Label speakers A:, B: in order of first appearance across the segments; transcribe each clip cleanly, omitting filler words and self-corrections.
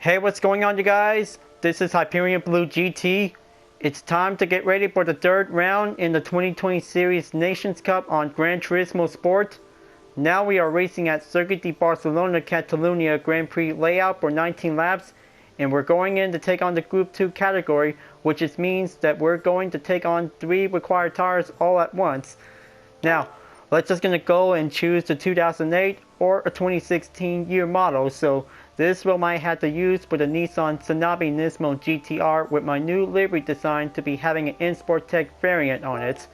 A: Hey, what's going on, you guys? This is Hyperion-Blue-GT. It's time to get ready for the third round in the 2020 Series Nations Cup on Gran Turismo Sport. Now we are racing at Circuit de Barcelona-Catalyuna Grand Prix layout for 19 laps, and we're going in to take on the Group 2 category, which means that we're going to take on 3 required tires all at once. Now, let's just gonna go and choose the 2008 or a 2016 year model. So this will might have to use for the Nissan Turismo GTR with my new livery design to be having an InSportTech variant on it.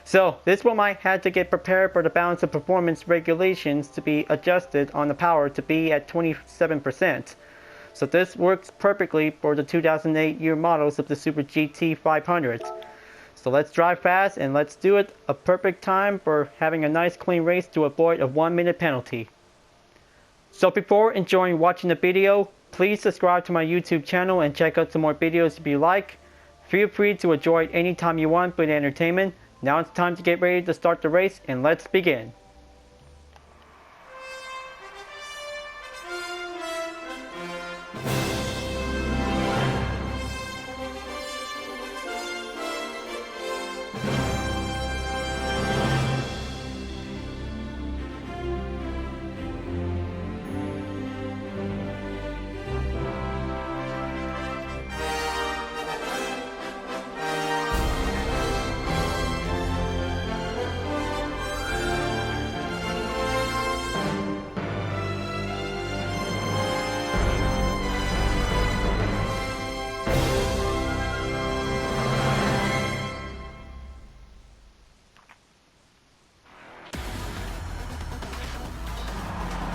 A: So this will might have to get prepared for the balance of performance regulations to be adjusted on the power to be at 27%. So this works perfectly for the 2008 year models of the Super GT 500. So let's drive fast and let's do it a perfect time for having a nice clean race to avoid a 1-minute penalty. So before enjoying watching the video, please subscribe to my YouTube channel and check out some more videos if you like. Feel free to enjoy it anytime you want for the entertainment. Now it's time to get ready to start the race and let's begin.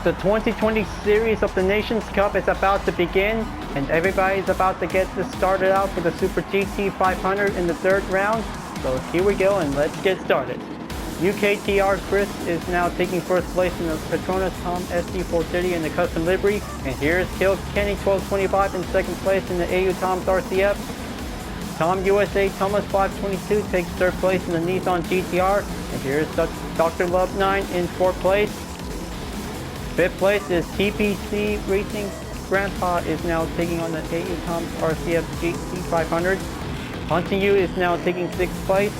A: The 2020 series of the Nations Cup is about to begin, and everybody's about to get this started out for the Super GT 500 in the third round. So here we go and let's get started. UKTR Chris is now taking first place in the Petronas Tom SD430 in the custom livery, and here's Hill Kenny 1225 in second place in the AU Tom's RCF. Tom USA Thomas 522 takes third place in the Nissan GTR, and here's Dr. Love 9 in fourth place. Fifth place is TPC Racing. Grandpa is now taking on the AU Tom's RCF GT 500. Hunting U is now taking sixth place.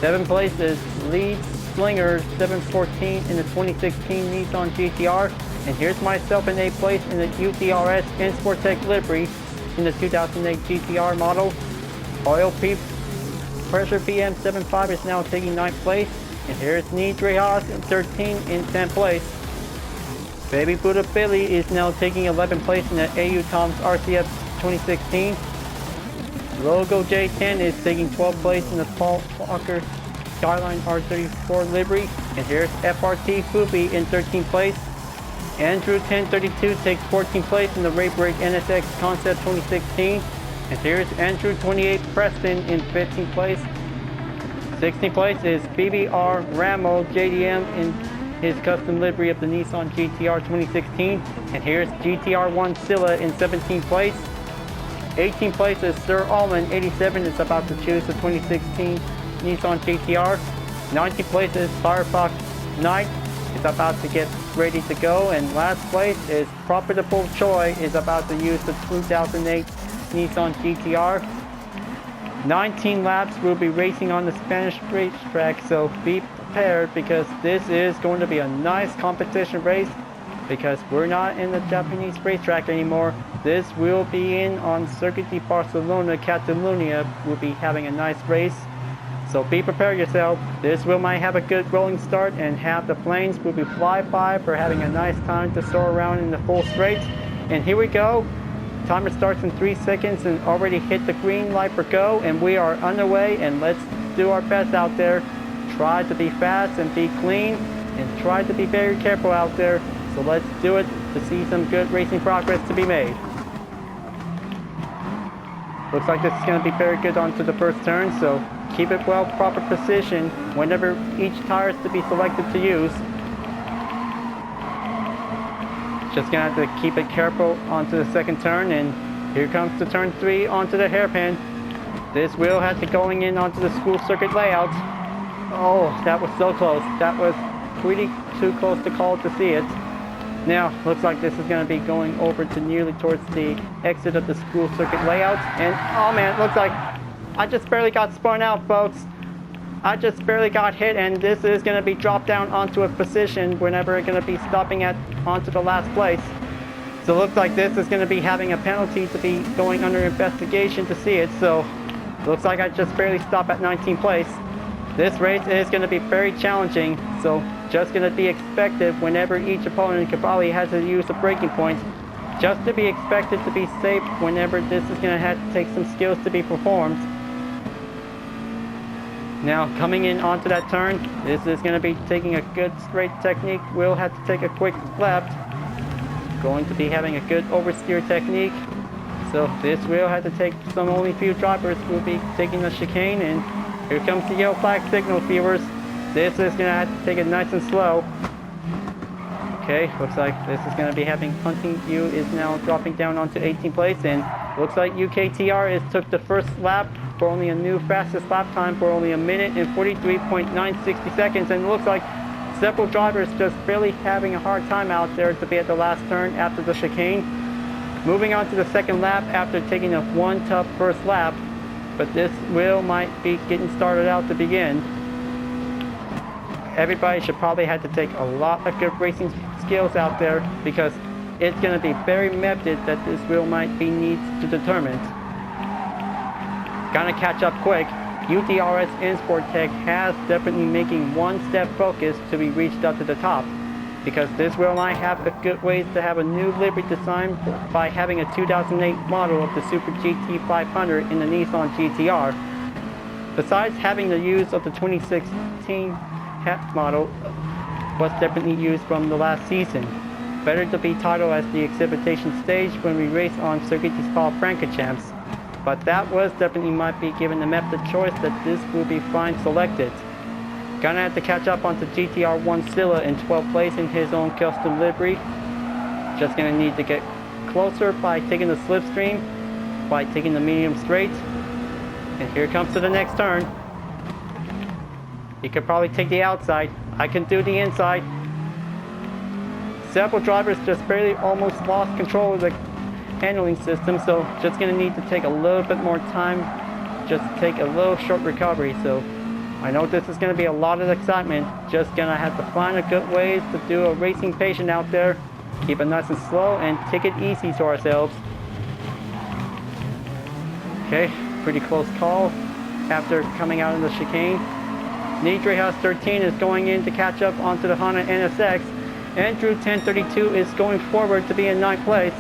A: Seventh place is Lee Slinger 714 in the 2016 Nissan GTR. And here's myself in eighth place in the UTRS InSportTech livery in the 2008 GTR model. Oil Pressure PM75 is now taking ninth place. And here's Nidre Haas in 13 in 10th place. Baby Buddha Billy is now taking 11th place in the AU Tom's RCF 2016. Logo J10 is taking 12th place in the Paul Walker Skyline R34 livery. And here's FRT Fubi in 13th place. Andrew 1032 takes 14th place in the Ray Break NSX Concept 2016. And here's Andrew 28 Preston in 15th place. 16th place is BBR Ramo JDM in his custom livery of the Nissan GTR 2016. And here's GTR1 Silla in 17th place. 18th place is Sir Allman 87 is about to choose the 2016 Nissan GTR. 19th place is Firefox Knight is about to get ready to go. And last place is Profitable Choi is about to use the 2008 Nissan GTR. 19 laps will be racing on the Spanish racetrack, so be prepared because this is going to be a nice competition race because we're not in the Japanese racetrack anymore. This will be in on Circuit de Barcelona-Catalunya. We'll be having a nice race, so be prepared yourself. This will might have a good rolling start and have the flames will be fly by for having a nice time to soar around in the full straight. And here we go. Timer starts in 3 seconds and already hit the green light for go, and we are underway, and let's do our best out there. Try to be fast and be clean and try to be very careful out there. So let's do it to see some good racing progress to be made. Looks like this is going to be very good onto the first turn, so keep it well, proper position whenever each tire is to be selected to use. Just gonna have to keep it careful onto the second turn, and here comes the turn 3 onto the hairpin. This will have to going in onto the school circuit layout. Oh, that was so close. That was pretty too close to call to see it. Now, looks like this is going to be going over to nearly towards the exit of the school circuit layout. And, oh man, looks like I just barely got spun out, folks. I just barely got hit, and this is going to be dropped down onto a position whenever it's going to be stopping at onto the last place. So it looks like this is going to be having a penalty to be going under investigation to see it. So looks like I just barely stopped at 19th place. This race is going to be very challenging, so just going to be expected whenever each opponent could probably has to use a braking point. Just to be expected to be safe whenever this is going to have to take some skills to be performed. Now coming in onto that turn, this is going to be taking a good straight technique. We'll have to take a quick left. Going to be having a good oversteer technique. So this will have to take some, only few drivers will be taking the chicane, and here comes the yellow flag signal, viewers. This is going to have to take it nice and slow. Okay, looks like this is going to be having Hunting U is now dropping down onto 18th place, and looks like UKTR is took the first lap for only a new fastest lap time for only 1 minute and 43.960 seconds, and it looks like several drivers just barely having a hard time out there to be at the last turn after the chicane. Moving on to the second lap after taking a one tough first lap, but this might be getting started out to begin. Everybody should probably have to take a lot of good racing skills out there, because it's going to be very method that this wheel might be needs to determine. Gonna catch up quick. UTRS Insport Tech has definitely making one step focus to be reached up to the top, because this wheel might have a good ways to have a new livery design by having a 2008 model of the Super GT 500 in the Nissan GTR. Besides having the use of the 2016 hatch model was definitely used from the last season. Better to be titled as the exhibition stage when we race on Circuit de Barcelona-Francorchamps. But that was definitely might be given the method choice that this will be fine selected. Gonna have to catch up onto GTR1 Silla in 12th place in his own custom livery. Just gonna need to get closer by taking the slipstream, by taking the medium straight. And here comes to the next turn. He could probably take the outside. I can do the inside. Several drivers just barely almost lost control of the handling system, so just gonna need to take a little bit more time, just take a little short recovery. So I know this is gonna be a lot of excitement. Just gonna have to find a good ways to do a racing patient out there, keep it nice and slow and take it easy to ourselves. Okay, pretty close call after coming out of the chicane. Nidre House 13 is going in to catch up onto the Honda NSX. Andrew 1032 is going forward to be in 9th place.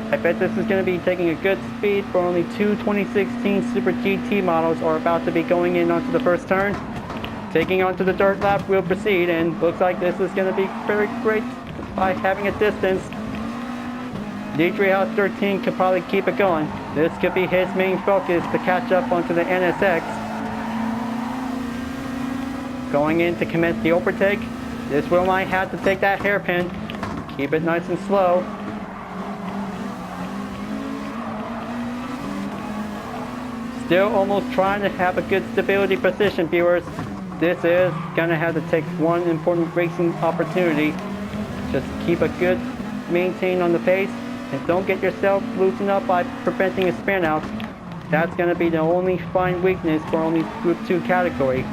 A: I bet this is going to be taking a good speed for only two 2016 Super GT models are about to be going in onto the first turn. Taking onto the dirt lap will proceed, and looks like this is going to be very great by having a distance. Nidre House 13 could probably keep it going. This could be his main focus to catch up onto the NSX. Going in to commence the overtake. This wheel might have to take that hairpin. Keep it nice and slow. Still almost trying to have a good stability position, viewers. This is going to have to take one important racing opportunity. Just keep a good maintain on the pace, and don't get yourself loosened up by preventing a spin out. That's going to be the only fine weakness for only Group 2 category.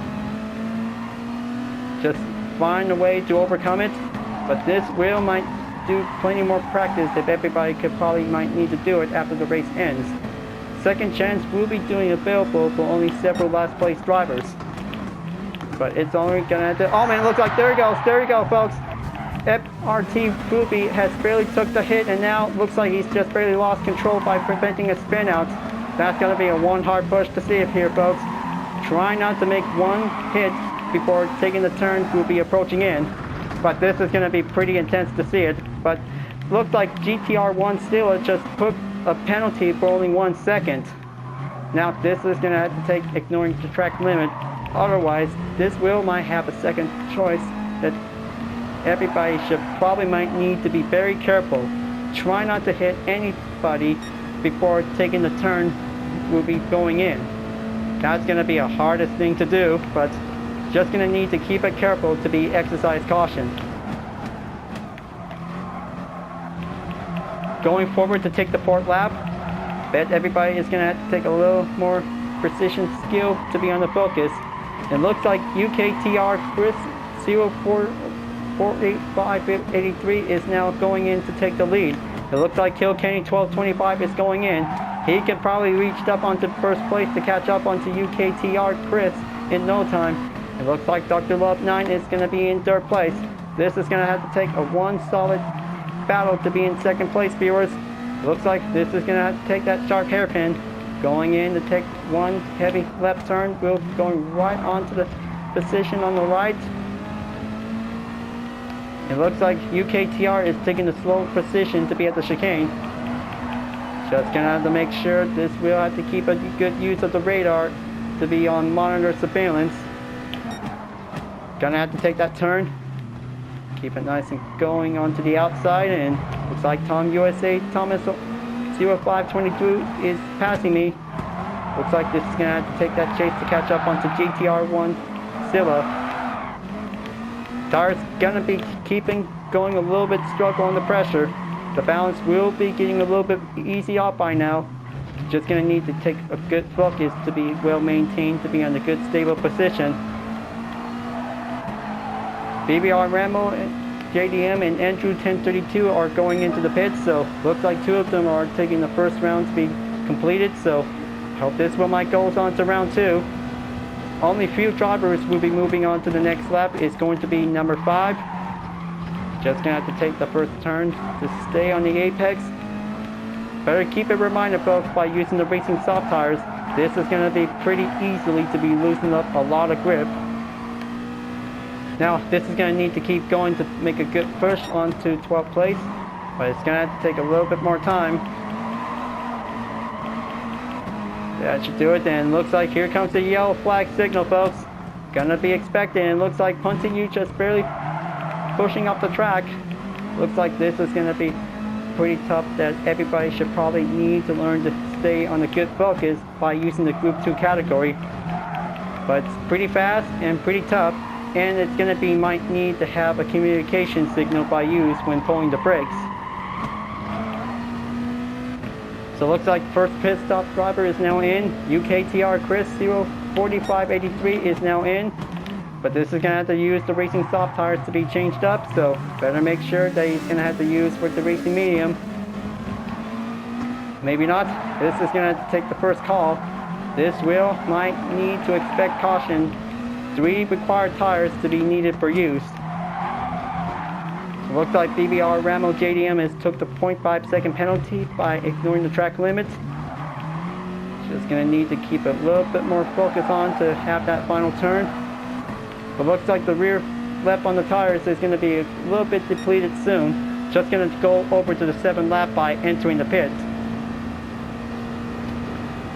A: Just find a way to overcome it, but this wheel might do plenty more practice if everybody could probably might need to do it after the race ends. Second chance will be doing available for only several last place drivers, but it's only gonna have to, oh man, it looks like there you go folks. FRT Booby has barely took the hit, and now it looks like he's just barely lost control by preventing a spin out. That's gonna be a one hard push to see it here, folks. Try not to make one hit before taking the turn. We'll be approaching in, but this is going to be pretty intense to see it. But looks like GTR1 Stila just put a penalty for only 1 second. Now this is going to have to take ignoring the track limit. Otherwise, this wheel might have a second choice that everybody should probably might need to be very careful. Try not to hit anybody before taking the turn. We'll be going in. That's going to be a hardest thing to do, but just going to need to keep it careful to be exercise caution. going forward to take the fourth lap. Bet everybody is going to have to take a little more precision skill to be on the focus. It looks like UKTR Chris 048583 is now going in to take the lead. It looks like Kilkenny 1225 is going in. He can probably reach up onto first place to catch up onto UKTR Chris in no time. It looks like Dr. Love 9 is going to be in third place. This is going to have to take a one solid battle to be in second place, viewers. It looks like this is going to have to take that sharp hairpin. Going in to take one heavy left turn. We're going right onto the position on the right. It looks like UKTR is taking the slow position to be at the chicane. Just gonna have to make sure this will have to keep a good use of the radar to be on monitor surveillance. Gonna have to take that turn. Keep it nice and going onto the outside, and looks like Tom USA Thomas 0522 is passing me. Looks like this is gonna have to take that chase to catch up onto GTR1 Silla. Tires gonna be keeping going a little bit struggle on the pressure. The balance will be getting a little bit easy off by now. Just gonna need to take a good focus to be well maintained, to be on a good stable position. BBR Ramo, JDM, and Andrew 1032 are going into the pits, so looks like two of them are taking the first round to be completed, so hope this one might go on to round two. Only few drivers will be moving on to the next lap. Is going to be number 5. Just gonna have to take the first turn to stay on the apex. Better keep it reminded, folks, by using the racing soft tires. This is gonna be pretty easily to be loosening up a lot of grip. Now, this is gonna need to keep going to make a good push onto 12th place, but it's gonna have to take a little bit more time. That should do it then. Looks like here comes the yellow flag signal, folks. Gonna be expected, and looks like Punty U just barely pushing up the track. Looks like this is gonna be pretty tough, that everybody should probably need to learn to stay on a good focus by using the Group 2 category. But it's pretty fast and pretty tough, and it's gonna be might need to have a communication signal by use when pulling the brakes. So it looks like first pit stop driver is now in. UKTR Chris 04583 is now in. But this is gonna have to use the racing soft tires to be changed up, so better make sure that he's gonna have to use with the racing medium. Maybe not. This is gonna have to take the first call. This might need to expect caution. 3 required tires to be needed for use. It looks like BBR Ramo JDM has took the 0.5 second penalty by ignoring the track limits. Just gonna need to keep a little bit more focus on to have that final turn. But looks like the rear lap on the tires is gonna be a little bit depleted soon. Just gonna go over to the 7th lap by entering the pit.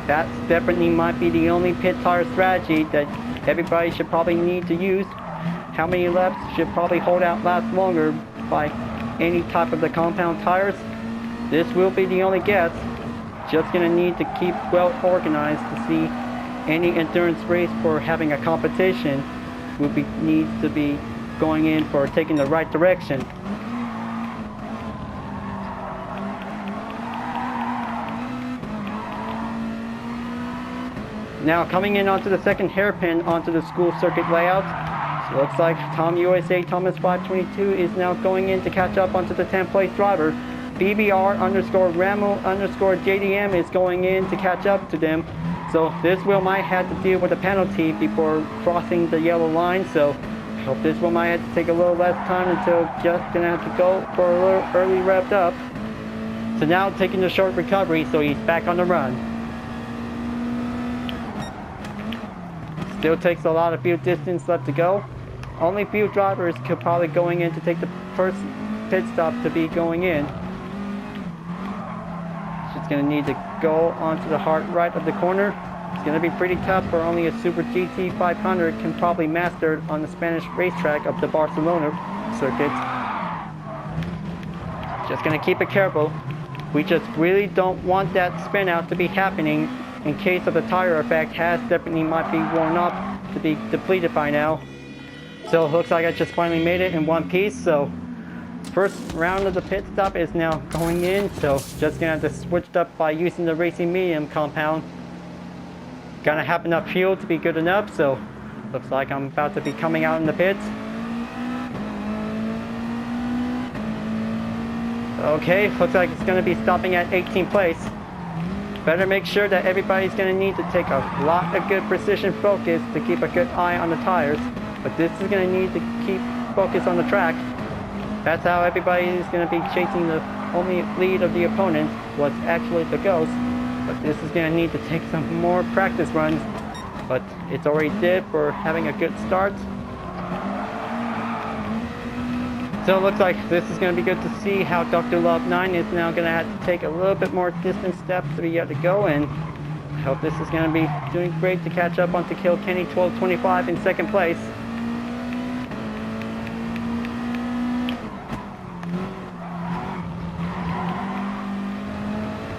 A: That definitely might be the only pit tire strategy that everybody should probably need to use. How many laps should probably hold out last longer by any type of the compound tires? This will be the only guess. Just gonna need to keep well organized to see any endurance race for having a competition needs to be going in for taking the right direction. Now coming in onto the second hairpin onto the school circuit layout. So it looks like Tom USA Thomas 522 is now going in to catch up onto the 10th place driver. BBR_Ramo_JDM is going in to catch up to them. So this might have to deal with a penalty before crossing the yellow line. So I hope this might have to take a little less time until just gonna have to go for a little early revved up. So now taking the short recovery, so he's back on the run. Still takes a lot of field distance left to go. Only few drivers could probably going in to take the first pit stop to be going in. Just gonna need to go onto the hard right of the corner. It's gonna be pretty tough for only a Super GT 500 can probably master it on the Spanish racetrack of the Barcelona circuit. Just gonna keep it careful. We just really don't want that spin out to be happening in case of the tire effect has definitely might be worn up to be depleted by now. So it looks like I just finally made it in one piece, so First round of the pit stop is now going in, so just gonna have to switch it up by using the Racing Medium compound. Gonna have enough fuel to be good enough, so looks like I'm about to be coming out in the pits. Okay, looks like it's gonna be stopping at 18th place. Better make sure that everybody's gonna need to take a lot of good precision focus to keep a good eye on the tires, but this is gonna need to keep focus on the track. That's how everybody is going to be chasing the only lead of the opponent, what's actually the ghost. But this is going to need to take some more practice runs. But it's already did for having a good start. So it looks like this is going to be good to see how Dr. Love 9 is now going to have to take a little bit more distance steps to be able to go. And I hope this is going to be doing great to catch up on to Kilkenny 1225 in second place.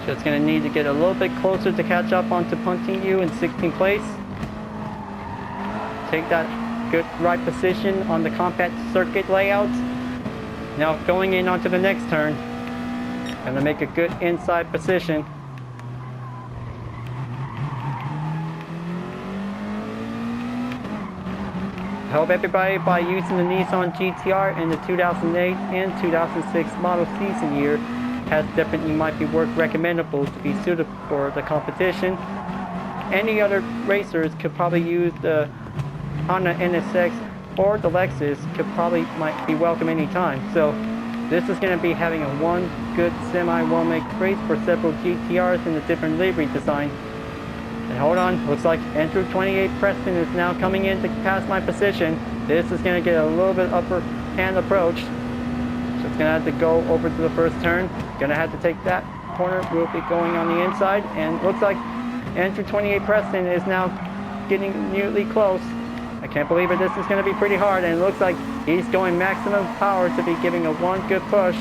A: Just going to need to get a little bit closer to catch up onto Punting You in 16th place. Take that good right position on the compact circuit layout. Now going in onto the next turn. Going to make a good inside position. I hope everybody, by using the Nissan GTR in the 2008 and 2006 model season year, has definitely might be worth recommendable to be suited for the competition. Any other racers could probably use the Honda NSX or the Lexus, could probably might be welcome anytime. So this is going to be having a one good semi well-made race for several GTRs in a different livery design. And hold on, looks like Andrew 28 Preston is now coming in to pass my position. This is going to get a little bit upper hand approach. So it's going to have to go over to the first turn. Going to have to take that corner. We'll be going on the inside. And looks like Andrew 28 Preston is now getting nearly close. I can't believe it. This is going to be pretty hard. And it looks like he's going maximum power to be giving a one good push.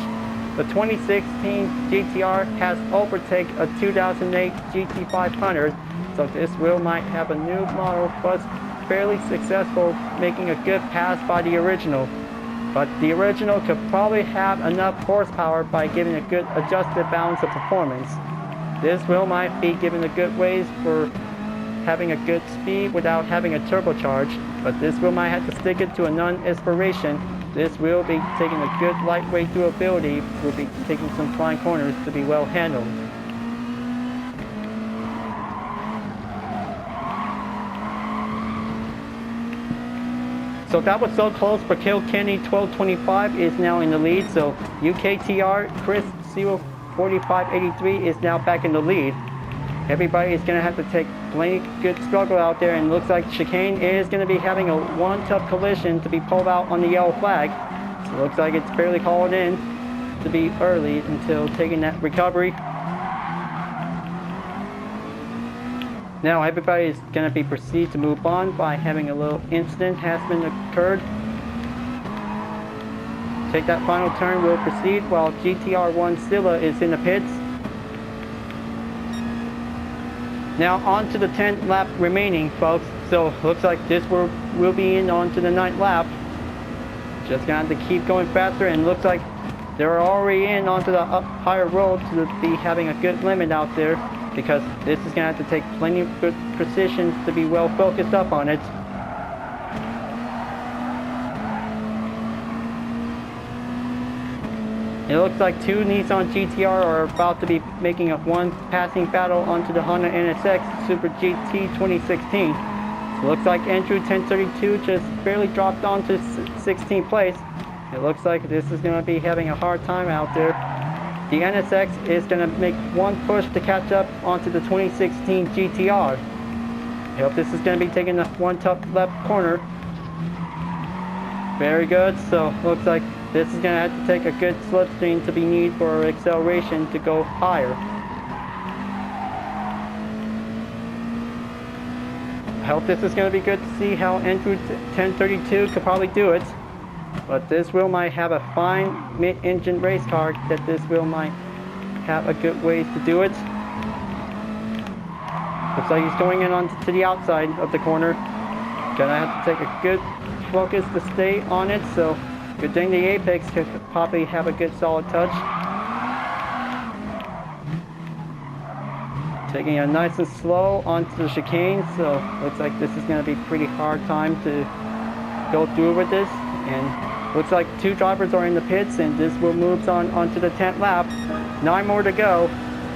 A: The 2016 GTR has overtaken a 2008 GT500. So this will might have a new model, but fairly successful, making a good pass by the original. But the original could probably have enough horsepower by giving a good adjusted balance of performance. This wheel might be given a good ways for having a good speed without having a turbocharge, but this wheel might have to stick it to a non-inspiration. This will be taking a good lightweight durability, will be taking some flying corners to be well handled. So that was so close, but Kilkenny 1225 is now in the lead. So UKTR Chris 04583 is now back in the lead. Everybody is going to have to take plenty good struggle out there, and it looks like Chicane is going to be having a one tough collision to be pulled out on the yellow flag. So it looks like it's fairly called in to be early until taking that recovery. Now everybody is going to be proceed to move on by having a little incident has been occurred. Take that final turn, we'll proceed while GTR1 Scylla is in the pits. Now on to the 10th lap remaining, folks. So looks like this will be in on to the 9th lap. Just going to have to keep going faster, and looks like they're already in onto the up higher road to be having a good limit out there, because this is going to have to take plenty of good precision to be well focused up on it. It looks like two Nissan GTR are about to be making a one passing battle onto the Honda NSX Super GT 2016. So it looks like Andrew 1032 just barely dropped on to 16th place. It looks like this is going to be having a hard time out there. The NSX is going to make one push to catch up onto the 2016 GTR. I hope this is going to be taking the one tough left corner. Very good. So looks like this is going to have to take a good slipstream to be needed for acceleration to go higher. I hope this is going to be good to see how Andrew 1032 could probably do it. But this wheel might have a fine mid-engine race car that this wheel might have a good way to do it. Looks like he's going in onto the outside of the corner. Gonna have to take a good focus to stay on it. So Good thing the Apex could probably have a good solid touch. Taking it nice and slow onto the chicane, so looks like this is going to be pretty hard time to go through with this. And looks like 2 drivers are in the pits, and this will moves on onto the 10th lap. 9 more to go.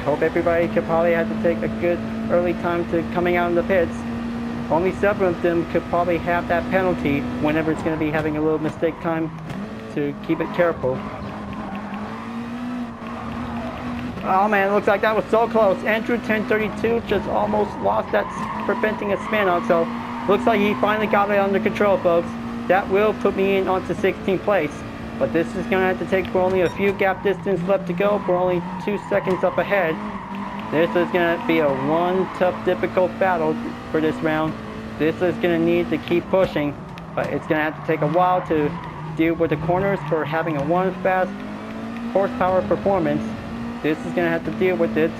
A: Hope everybody could probably have to take a good early time to coming out in the pits. Only 7 of them could probably have that penalty whenever it's going to be having a little mistake time to keep it careful. Oh man, it looks like that was so close. Andrew 1032 just almost lost that, preventing a spin out. So looks like he finally got it under control, folks. That will put me in onto 16th place. But this is going to have to take for only a few gap distance left to go. For only 2 seconds up ahead. This is going to be a one tough, difficult battle for this round. This is going to need to keep pushing. But it's going to have to take a while to deal with the corners for having a 1 fast horsepower performance. This is going to have to deal with it.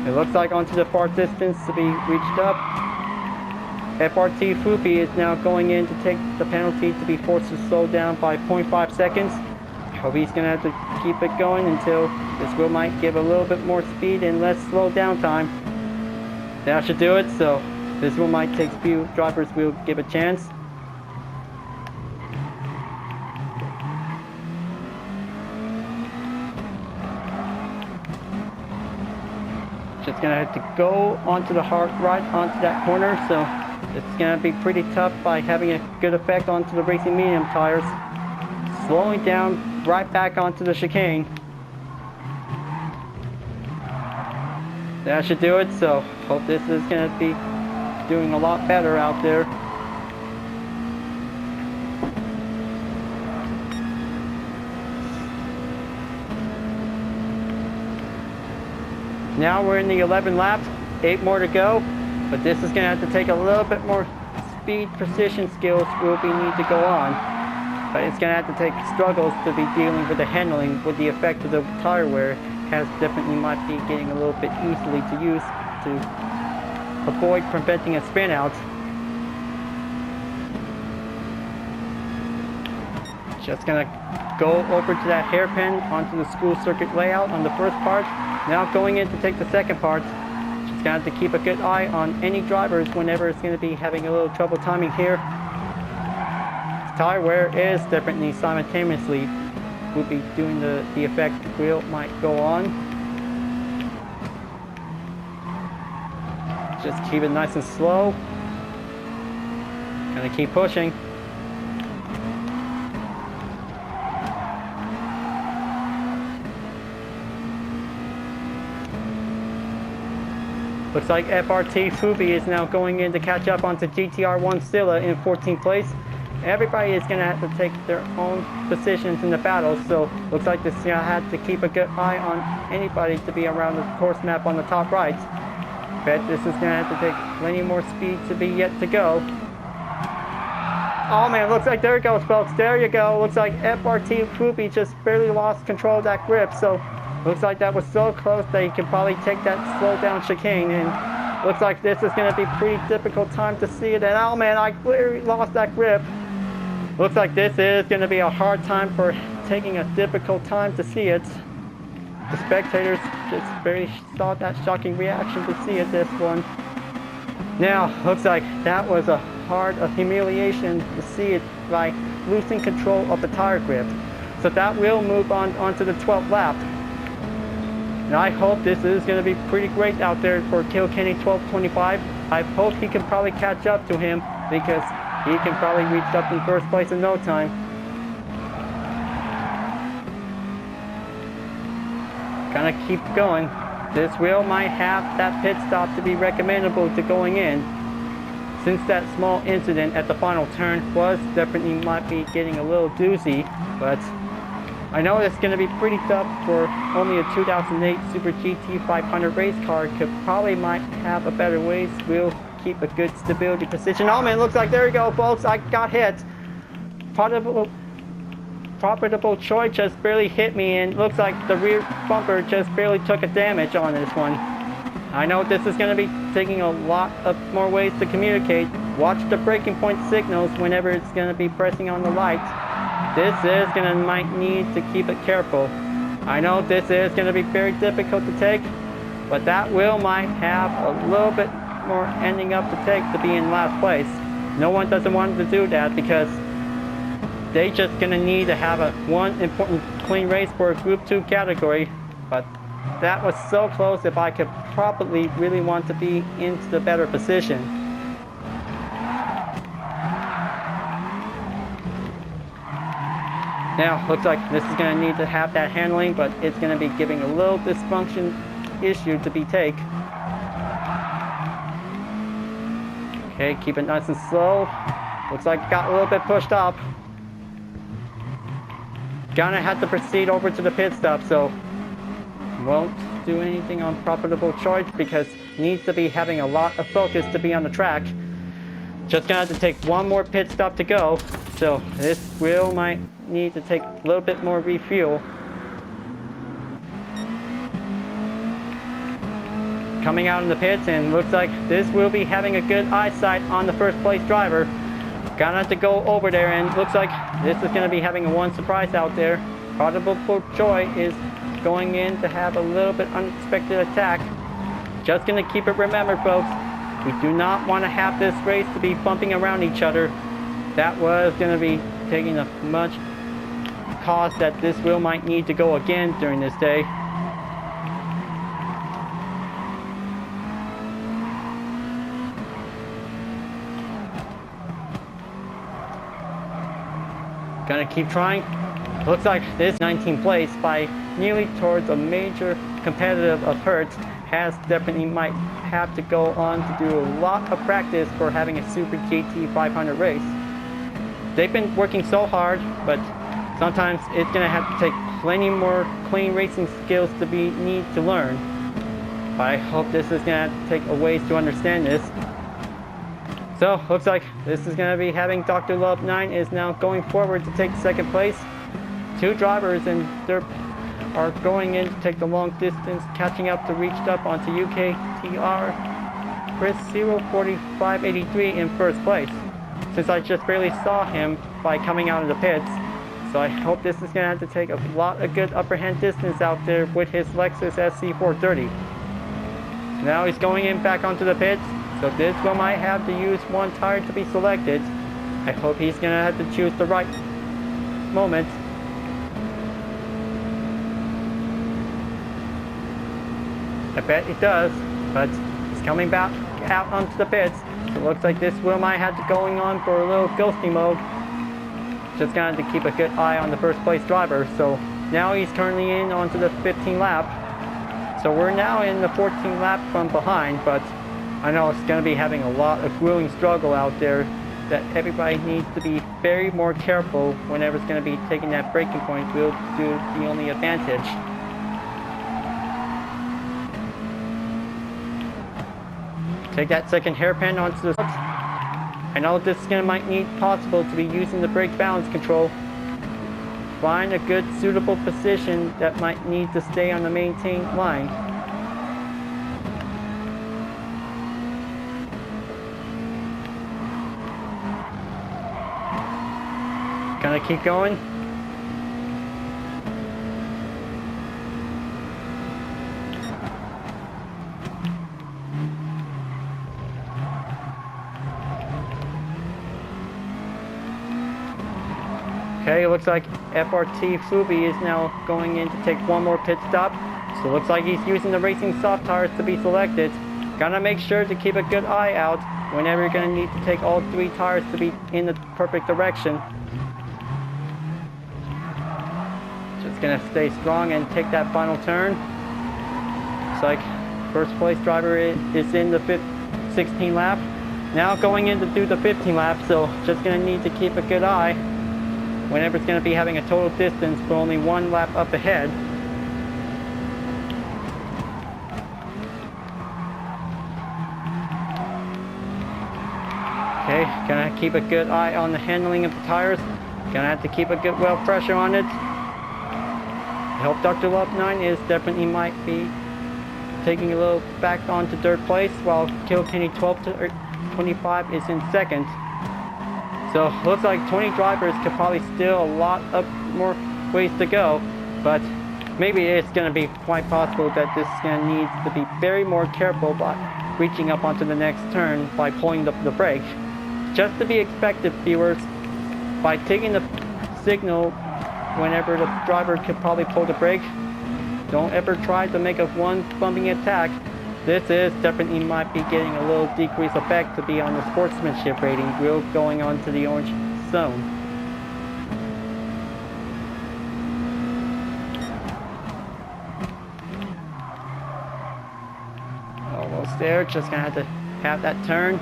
A: It looks like onto the far distance to be reached up. FRT Fupi is now going in to take the penalty to be forced to slow down by 0.5 seconds. Hope he's going to have to keep it going until this wheel might give a little bit more speed and less slow down time. That should do it, so this wheel might take a few drivers will give a chance. Just gonna have to go onto the hard right onto that corner, so it's gonna be pretty tough by having a good effect onto the racing medium tires. Slowing down right back onto the chicane. That should do it, so hope this is gonna be doing a lot better out there. Now we're in the 11 laps, 8 more to go, but this is going to have to take a little bit more speed, precision skills will be need to go on. But it's going to have to take struggles to be dealing with the handling with the effect of the tire wear. Has definitely might be getting a little bit easily to use to avoid preventing a spin out. Just going to go over to that hairpin onto the school circuit layout on the first part. Now going in to take the second part. Just gonna have to keep a good eye on any drivers whenever it's gonna be having a little trouble timing here. Tire wear is definitely simultaneously will be doing the effect the wheel might go on. Just keep it nice and slow. Gonna keep pushing. Looks like FRT Fubi is now going in to catch up onto GTR1 Scylla in 14th place. Everybody is going to have to take their own positions in the battle, so looks like this is going to have to keep a good eye on anybody to be around the course map on the top right. Bet this is going to have to take plenty more speed to be yet to go. Oh man, looks like there it goes, folks. There you go. Looks like FRT Fubi just barely lost control of that grip, so looks like that was so close that he could probably take that slow down chicane, and looks like this is going to be a pretty difficult time to see it. And oh man, I clearly lost that grip. Looks like this is going to be a hard time for taking a difficult time to see it. The spectators just barely saw that shocking reaction to see it, this one. Now, looks like that was a hard humiliation to see it by losing control of the tire grip. So that will move on onto the 12th lap. And I hope this is going to be pretty great out there for Kilkenny 1225. I hope he can probably catch up to him because he can probably reach up in first place in no time. Gonna keep going. This wheel might have that pit stop to be recommendable to going in. Since that small incident at the final turn was definitely might be getting a little doozy, but I know it's going to be pretty tough for only a 2008 Super GT 500 race car. Could probably might have a better ways. Will keep a good stability position. Oh man, looks like there you go, folks. I got hit. Profitable Troy just barely hit me, and looks like the rear bumper just barely took a damage on this one. I know this is going to be taking a lot of more ways to communicate. Watch the braking point signals whenever it's going to be pressing on the lights. this is might need to keep it careful. I know this is gonna be very difficult to take, but that wheel might have a little bit more ending up to take to be in last place. No one doesn't want to do that because they just gonna need to have one important clean race for a Group 2 category, but that was so close if I could probably really want to be into the better position. Now, looks like this is going to need to have that handling, but it's going to be giving a little dysfunction issue to be take. Okay, keep it nice and slow. Looks like it got a little bit pushed up. Gonna have to proceed over to the pit stop, so won't do anything on profitable choice because needs to be having a lot of focus to be on the track. Just gonna have to take one more pit stop to go, so this wheel might need to take a little bit more refuel. Coming out in the pits, and looks like this will be having a good eyesight on the first place driver. Gonna have to go over there, and looks like this is gonna be having a one surprise out there. Profitable Joy is going in to have a little bit unexpected attack. Just gonna keep it remembered, folks. We do not want to have this race to be bumping around each other. That was gonna be taking a much cost that this wheel might need to go again during this day. Gonna keep trying. Looks like this 19th place by nearly towards a major competitive of Hertz has definitely might have to go on to do a lot of practice for having a Super GT 500 race. They've been working so hard, but sometimes it's gonna have to take plenty more clean racing skills to need to learn. But I hope this is gonna have to take a ways to understand this. So, looks like this is going to be having Dr. Love 9 is now going forward to take second place. Two drivers and they are going in to take the long distance, catching up to reached up onto UKTR Chris 0:45.83 in first place. Since I just barely saw him by coming out of the pits, so I hope this is going to have to take a lot of good upper hand distance out there with his Lexus SC430. Now he's going in back onto the pits. So this one might have to use one tire to be selected. I hope he's gonna have to choose the right moment. I bet it does, but he's coming back out onto the pits. So it looks like this wheel might have to going on for a little ghosty mode. Just gonna have to keep a good eye on the first place driver. So now he's currently in onto the 15th lap. So we're now in the 14th lap from behind, but I know it's going to be having a lot of grueling struggle out there that everybody needs to be very more careful whenever it's going to be taking that braking point wheel to do the only advantage. Take that second hairpin onto the front. I know this is going to might need possible to be using the brake balance control. Find a good suitable position that might need to stay on the maintained line. Gonna keep going. Okay, it looks like FRT Fubi is now going in to take one more pit stop. So it looks like he's using the racing soft tires to be selected. Gotta make sure to keep a good eye out whenever you're gonna need to take all three tires to be in the perfect direction. Just gonna stay strong and take that final turn. Looks like first place driver is in the 16th lap. Now going in to do the 15th lap, so just gonna need to keep a good eye whenever it's gonna be having a total distance for only one lap up ahead. Okay, gonna keep a good eye on the handling of the tires. Gonna have to keep a good well pressure on it. I hope Dr. Love 9 is definitely might be taking a little back onto third place while Kilkenny 12 to 25 is in second. So looks like 20 drivers could probably still a lot of more ways to go, but maybe it's going to be quite possible that this is going to need to be very more careful by reaching up onto the next turn by pulling the brake. Just to be expected, viewers, by taking the signal whenever the driver could probably pull the brake, don't ever try to make a one bumping attack. This is definitely might be getting a little decreased effect to be on the sportsmanship rating. We're going on to the orange zone. Almost there, just gonna have that turn.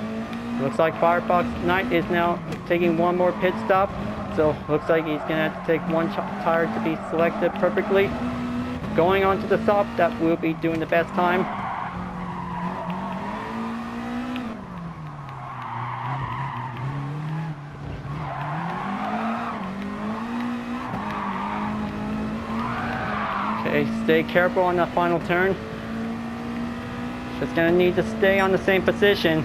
A: Looks like Firefox Knight is now taking one more pit stop. So looks like he's gonna have to take one tire to be selected perfectly. Going on to the top, that will be doing the best time. Okay, stay careful on that final turn. Just gonna need to stay on the same position.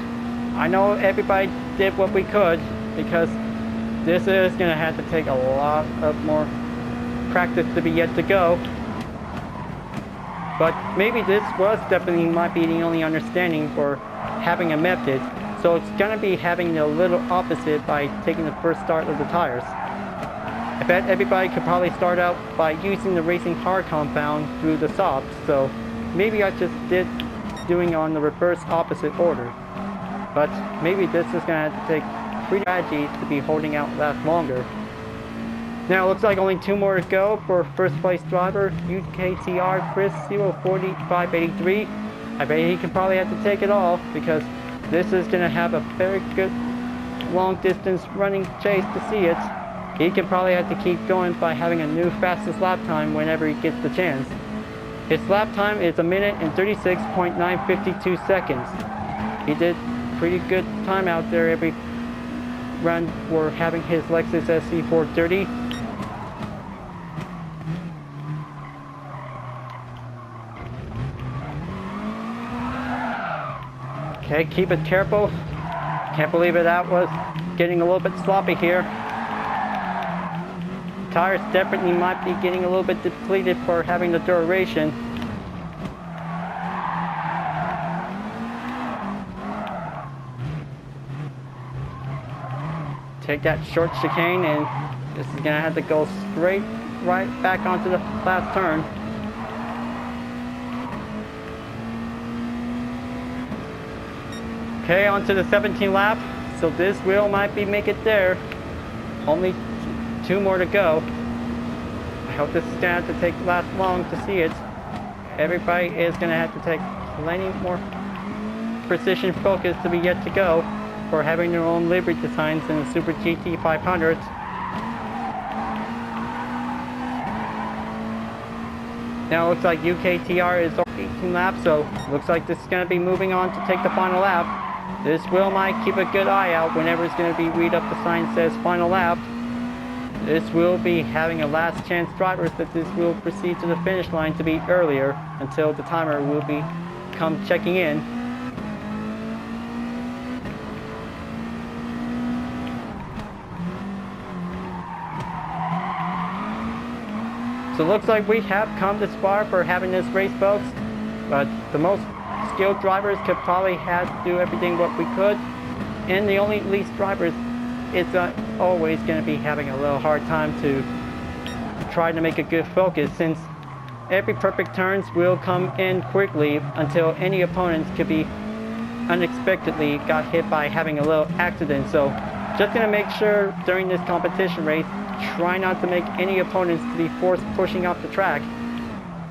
A: I know everybody did what we could because this is gonna have to take a lot of more practice to be yet to go. But maybe this was definitely might be the only understanding for having a method. So it's gonna be having a little opposite by taking the first start of the tires. I bet everybody could probably start out by using the racing hard compound through the soft. So maybe I just did doing on the reverse opposite order. But maybe this is gonna have to take pretty strategies to be holding out that longer. Now it looks like only 2 more to go for first place driver, UKTR Chris 04583. I bet he can probably have to take it all because this is gonna have a very good long distance running chase to see it. He can probably have to keep going by having a new fastest lap time whenever he gets the chance. His lap time is 1 minute and 36.952 seconds. He did pretty good time out there every run for having his Lexus SC430. Okay, keep it careful. Can't believe it, that was getting a little bit sloppy here. Tires definitely might be getting a little bit depleted for having the duration. Take that short chicane and this is gonna have to go straight right back onto the last turn. Okay, onto the 17th lap. So this wheel might be make it there. Only 2 more to go. I hope this is gonna have to take last long to see it. Everybody is gonna have to take plenty more precision focus to be yet to go for having their own livery designs in the Super GT 500. Now it looks like UKTR is 18 laps, so looks like this is gonna be moving on to take the final lap. This wheel might keep a good eye out whenever it's gonna be read up the sign says final lap. This will be having a last chance drivers that this will proceed to the finish line to be earlier until the timer will be come checking in. So it looks like we have come this far for having this race, folks, but the most skilled drivers could probably have to do everything what we could, and the only least drivers, it's always going to be having a little hard time to try to make a good focus, since every perfect turns will come in quickly until any opponents could be unexpectedly got hit by having a little accident. So just going to make sure during this competition race, try not to make any opponents to be forced pushing off the track.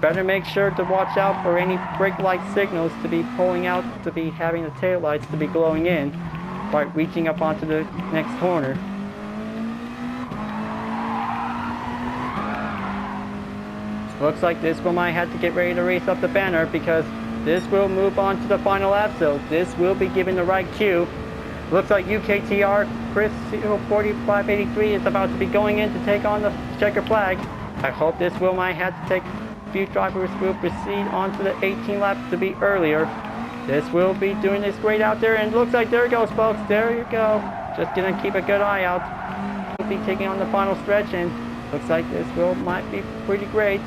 A: Better make sure to watch out for any brake light signals to be pulling out, to be having the tail lights to be glowing in by reaching up onto the next corner. So looks like this one might have to get ready to race up the banner because this will move on to the final lap, so this will be given the right cue. Looks like UKTR Chris 04583 is about to be going in to take on the checker flag. I hope this will might have to take a few drivers will proceed on to the 18 laps to be earlier. This will be doing this great out there, and it looks like there it goes, folks. There you go. just gonna keep a good eye out. We'll be taking on the final stretch, and looks like this wheel might be pretty great.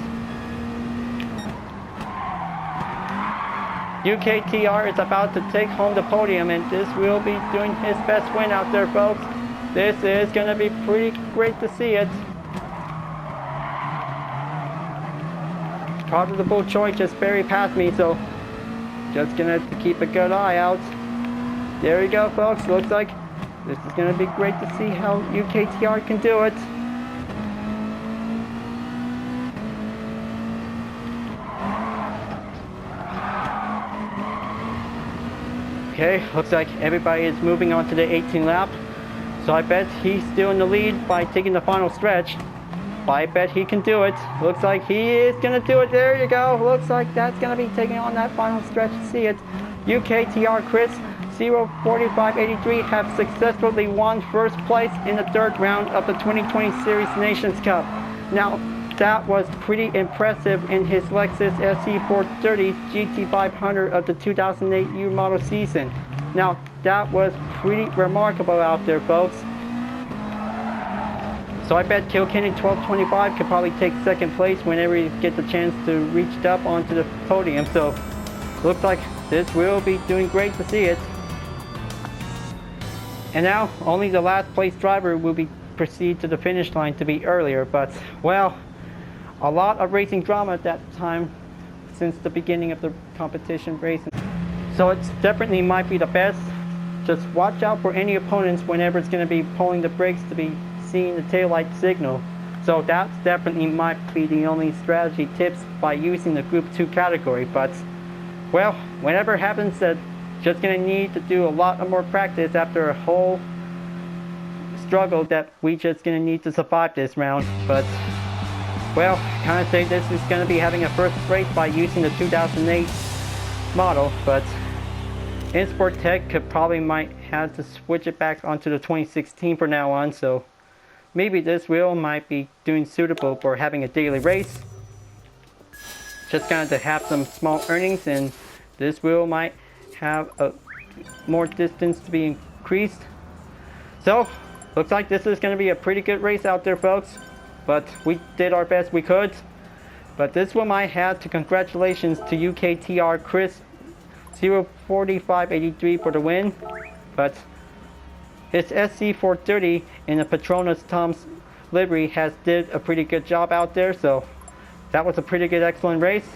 A: UKTR is about to take home the podium, and this will be doing his best win out there, folks. This is going to be pretty great to see it. Profitable Choice just barely passed me, so just going to keep a good eye out. There you go, folks. Looks like this is going to be great to see how UKTR can do it. Okay, looks like everybody is moving on to the 18th lap. So I bet he's still in the lead by taking the final stretch. But I bet he can do it. Looks like he is going to do it. There you go. Looks like that's going to be taking on that final stretch. See it. UKTR Chris 04583 have successfully won first place in the third round of the 2020 Series Nations Cup. Now, that was pretty impressive in his Lexus SC430 GT500 of the 2008 U model season. Now, that was pretty remarkable out there, folks. So I bet Kilkenny 1225 could probably take second place whenever he gets a chance to reach up onto the podium. So, looks like this will be doing great to see it. And now, only the last place driver will proceed to the finish line to be earlier, but, well, a lot of racing drama at that time since the beginning of the competition racing. So it definitely might be the best. Just watch out for any opponents whenever it's going to be pulling the brakes to be seeing the taillight signal. So that's definitely might be the only strategy tips by using the Group 2 category. But, well, whenever it happens, that just going to need to do a lot of more practice after a whole struggle that we just going to need to survive this round. But, well, kind of say this is going to be having a first race by using the 2008 model, but Insport Tech might have to switch it back onto the 2016 from now on, so maybe this wheel might be doing suitable for having a daily race. Just kind of to have some small earnings, and this wheel might have a more distance to be increased. So, looks like this is going to be a pretty good race out there, folks. But we did our best we could. But this one might have to congratulations to UKTR Chris 04583 for the win. But his SC430 in the Petronas Tom's livery has did a pretty good job out there. So that was a pretty good, excellent race.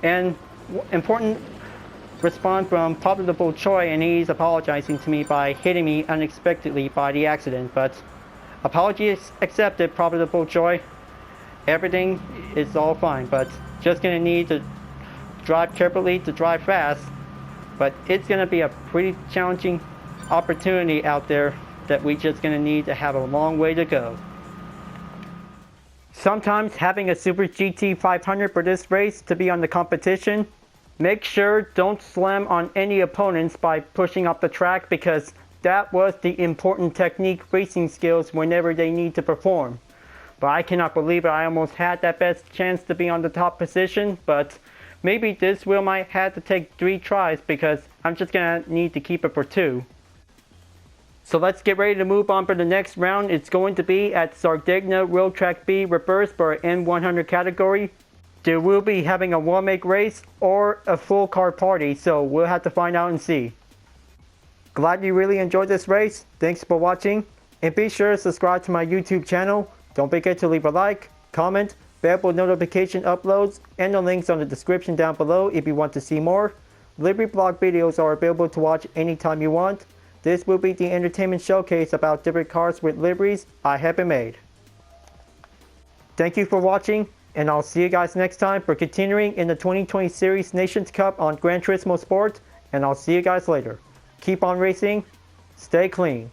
A: And important response from Profitable Choi, and he's apologizing to me by hitting me unexpectedly by the accident. But apologies accepted, Profitable Choi. Everything is all fine, but just gonna need to drive carefully to drive fast. But it's gonna be a pretty challenging opportunity out there that we just gonna need to have a long way to go. Sometimes having a Super GT 500 for this race to be on the competition, make sure don't slam on any opponents by pushing up the track, because that was the important technique racing skills whenever they need to perform. But I cannot believe it. I almost had that best chance to be on the top position, but maybe this wheel might have to take 3 tries, because I'm just gonna need to keep it for 2. So let's get ready to move on for the next round. It's going to be at Sardegna Road Track B Reverse for our N100 category. There will be having a one-make race or a full car party, so we'll have to find out and see. Glad you really enjoyed this race. Thanks for watching, and be sure to subscribe to my YouTube channel. Don't forget to leave a like, comment, bell notification uploads, and the links on the description down below if you want to see more. Livery blog videos are available to watch anytime you want. This will be the entertainment showcase about different cars with liveries I have made. Thank you for watching, and I'll see you guys next time for continuing in the 2020 Series Nations Cup on Gran Turismo Sport, and I'll see you guys later. Keep on racing, stay clean.